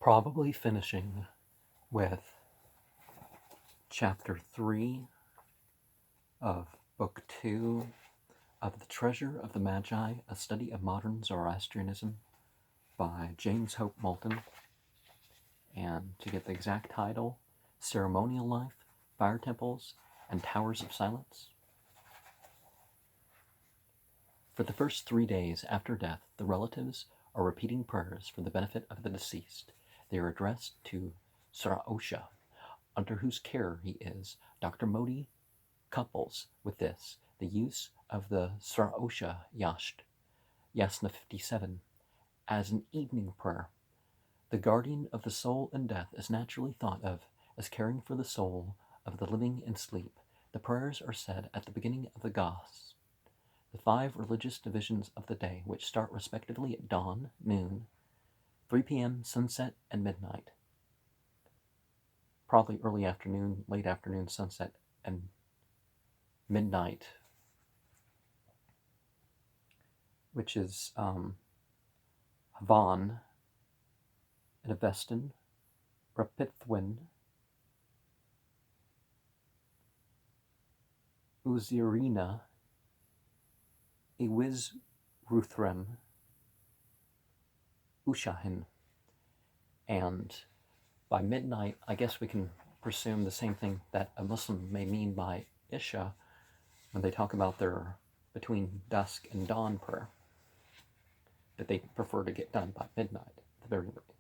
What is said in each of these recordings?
Probably finishing with chapter 3 of book 2 of The Treasure of the Magi, a study of modern Zoroastrianism by James Hope Moulton. And to get the exact title, Ceremonial Life, Fire Temples, and Towers of Silence. For the first 3 days after death, the relatives are repeating prayers for the benefit of the deceased. They are addressed to Zoroastra, under whose care he is. Dr. Modi couples with this the use of the Zoroastra Yasna 57, as an evening prayer. The guardian of the soul in death is naturally thought of as caring for the soul of the living in sleep. The prayers are said at the beginning of the Goths, the 5 religious divisions of the day, which start respectively at dawn, noon, 3 p.m., sunset, and midnight. Probably early afternoon, late afternoon, sunset, and midnight, which is Havan, Avestin, Rapithwin, Uzirina, Iwizruthrem, Ushahin. And by midnight, I guess we can presume the same thing that a Muslim may mean by Isha when they talk about their between dusk and dawn prayer, that they prefer to get done by midnight at the very least.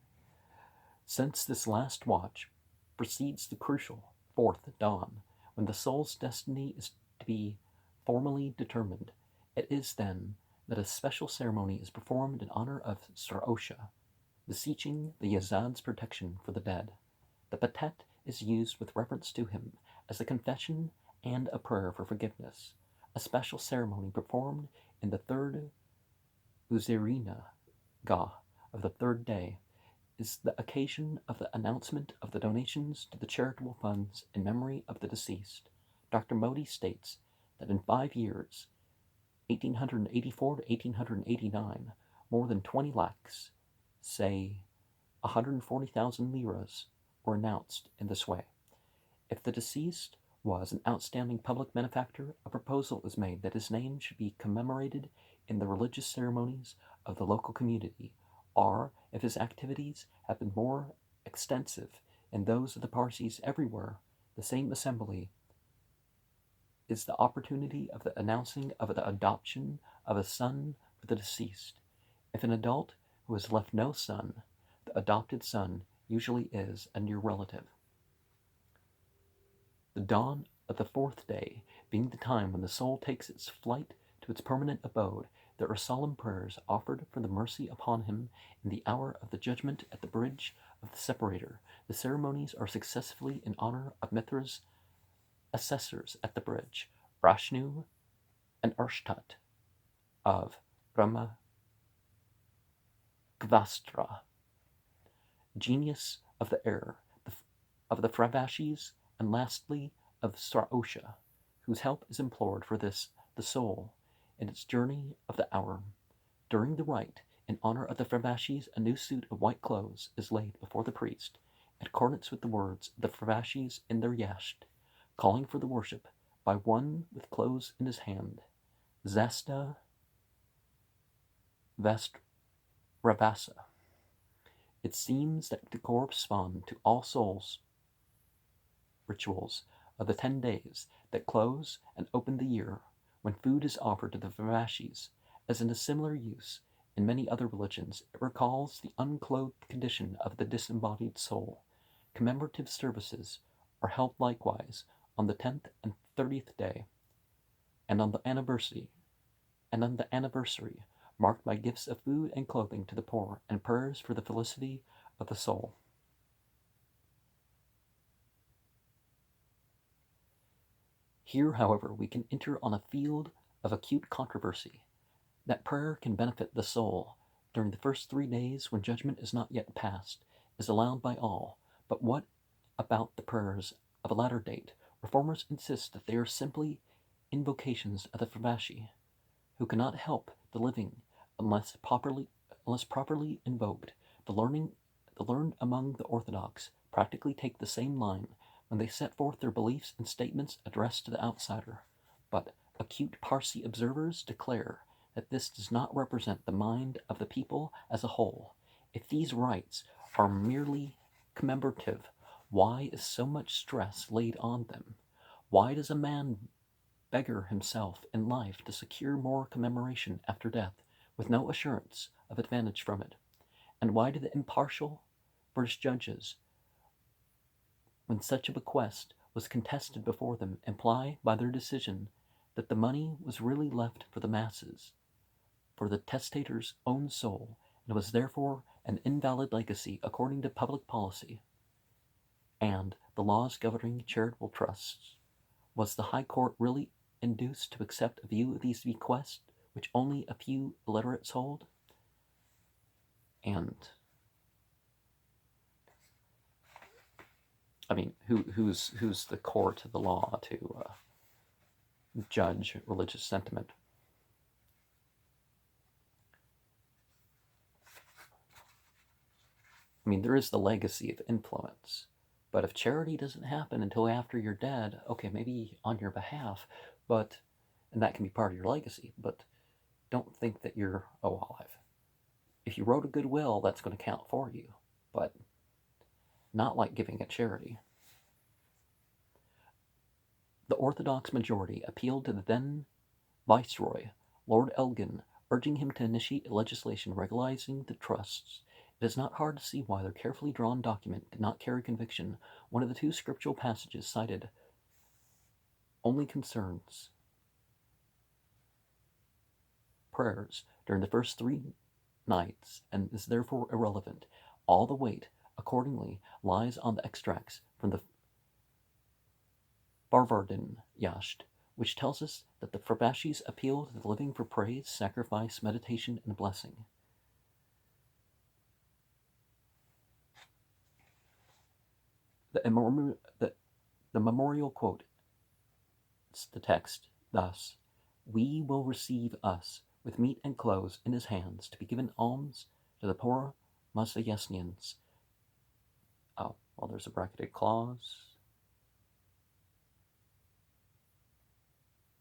Since this last watch precedes the crucial 4th dawn, when the soul's destiny is to be formally determined, it is then that a special ceremony is performed in honor of Zoroastra, beseeching the Yazad's protection for the dead. The patet is used with reference to him as a confession and a prayer for forgiveness. A special ceremony performed in the 3rd Uzirina Gah of the 3rd day is the occasion of the announcement of the donations to the charitable funds in memory of the deceased. Dr. Modi states that in 5 years, 1884 to 1889, more than 20 lakhs, say 140,000 liras, were announced in this way. If the deceased was an outstanding public benefactor, a proposal is made that his name should be commemorated in the religious ceremonies of the local community, or if his activities have been more extensive in those of the Parsis everywhere, the same assembly is the opportunity of the announcing of the adoption of a son for the deceased. If an adult who has left no son, the adopted son usually is a near relative. The dawn of the 4th day being the time when the soul takes its flight to its permanent abode, there are solemn prayers offered for the mercy upon him in the hour of the judgment at the bridge of the separator. The ceremonies are successively in honor of Mithra's assessors at the bridge, Rashnu and Arshtat of Brahma Gvastra, genius of the air, of the Fravashis, and lastly of Zoroastra, whose help is implored for this, the soul, in its journey of the hour. During the rite, in honor of the Fravashis, a new suit of white clothes is laid before the priest, in accordance with the words of the Fravashis in their yasht, calling for the worship by one with clothes in his hand, Zasta Vastravasa. It seems that to correspond to All Souls rituals of the 10 days that close and open the year, when food is offered to the Vivashis, as in a similar use in many other religions, it recalls the unclothed condition of the disembodied soul. Commemorative services are held likewise on the 10th and 30th day, and on the anniversary, marked by gifts of food and clothing to the poor, and prayers for the felicity of the soul. Here, however, we can enter on a field of acute controversy. That prayer can benefit the soul during the first 3 days when judgment is not yet passed is allowed by all, but what about the prayers of a latter date? Reformers insist that they are simply invocations of the Fravashi, who cannot help the living unless properly invoked. The the learned among the Orthodox practically take the same line when they set forth their beliefs in statements addressed to the outsider, but acute Parsi observers declare that this does not represent the mind of the people as a whole. If these rites are merely commemorative, why is so much stress laid on them? Why does a man beggar himself in life to secure more commemoration after death, with no assurance of advantage from it? And why do the impartial British judges, when such a bequest was contested before them, imply by their decision that the money was really left for the masses, for the testator's own soul, and was therefore an invalid legacy according to public policy and the laws governing charitable trusts? Was the High Court really induced to accept a view of these bequests, which only a few illiterates hold? And I mean, who's the court of the law to judge religious sentiment? I mean, there is the legacy of influence, but if charity doesn't happen until after you're dead, okay, maybe on your behalf, but, and that can be part of your legacy, but don't think that you're alive. If you wrote a good will, that's going to count for you, but not like giving at charity. The Orthodox majority appealed to the then Viceroy, Lord Elgin, urging him to initiate legislation regularizing the trusts. It is not hard to see why their carefully drawn document did not carry conviction. One of the two scriptural passages cited only concerns prayers during the first 3 nights and is therefore irrelevant. All the weight, accordingly, lies on the extracts from the Farvardin Yasht, which tells us that the Frabashis appeal to the living for praise, sacrifice, meditation, and blessing. The memorial quote the text thus: "We will receive us with meat and clothes in his hands to be given alms to the poor Masayesnians." Oh, well, there's a bracketed clause.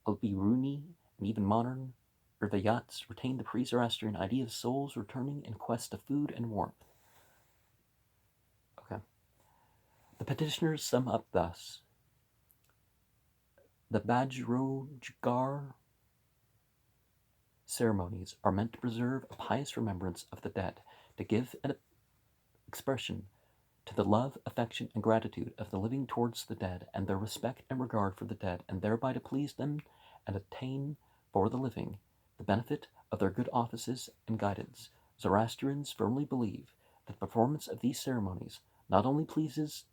Albiruni and even modern Urvayats retain the pre-Zoroastrian idea of souls returning in quest of food and warmth. Okay. The petitioners sum up thus: the Bajrojgar ceremonies are meant to preserve a pious remembrance of the dead, to give an expression to the love, affection, and gratitude of the living towards the dead, and their respect and regard for the dead, and thereby to please them and attain for the living the benefit of their good offices and guidance. Zoroastrians firmly believe that the performance of these ceremonies not only pleases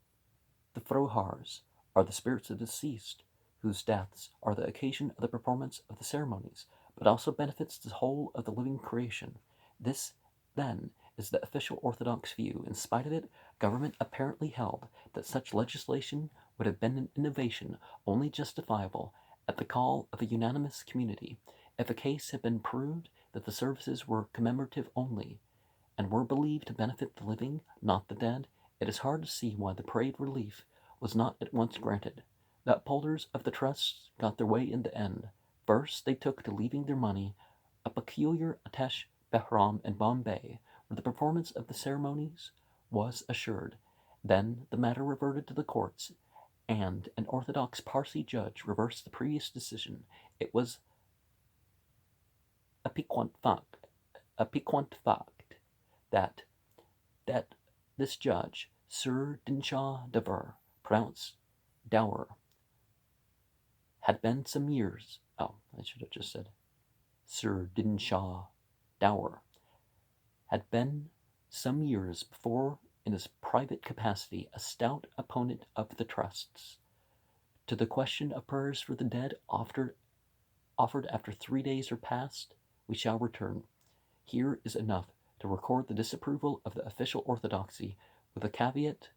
the Frohars, or the spirits of the deceased, whose deaths are the occasion of the performance of the ceremonies, but also benefits the whole of the living creation. This, then, is the official Orthodox view. In spite of it, government apparently held that such legislation would have been an innovation only justifiable at the call of a unanimous community. If a case had been proved that the services were commemorative only, and were believed to benefit the living, not the dead, it is hard to see why the prayed relief was not at once granted. The upholders of the trusts got their way in the end. First, they took to leaving their money a peculiar Atesh Behram in Bombay, where the performance of the ceremonies was assured. Then the matter reverted to the courts, and an Orthodox Parsi judge reversed the previous decision. It was a piquant fact that this judge, Sir Dinshaw Dever, pronounced Dower, had been some years, oh, I should have just said Sir Dinshaw Dower, had been some years before, in his private capacity, a stout opponent of the trusts. To the question of prayers for the dead offered after 3 days are past, we shall return. Here is enough to record the disapproval of the official orthodoxy, with a caveat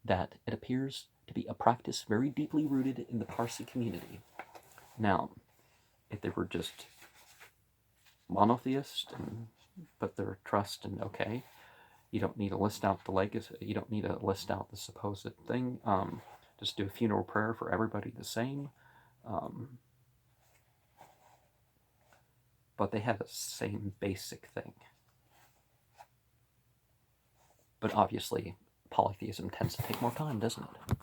that it appears to be a practice very deeply rooted in the Parsi community. Now, if they were just monotheist and put their trust in, okay, You don't need to list out the legacy. You don't need to list out the supposed thing. Just do a funeral prayer for everybody the same. But they have the same basic thing. But obviously, polytheism tends to take more time, doesn't it?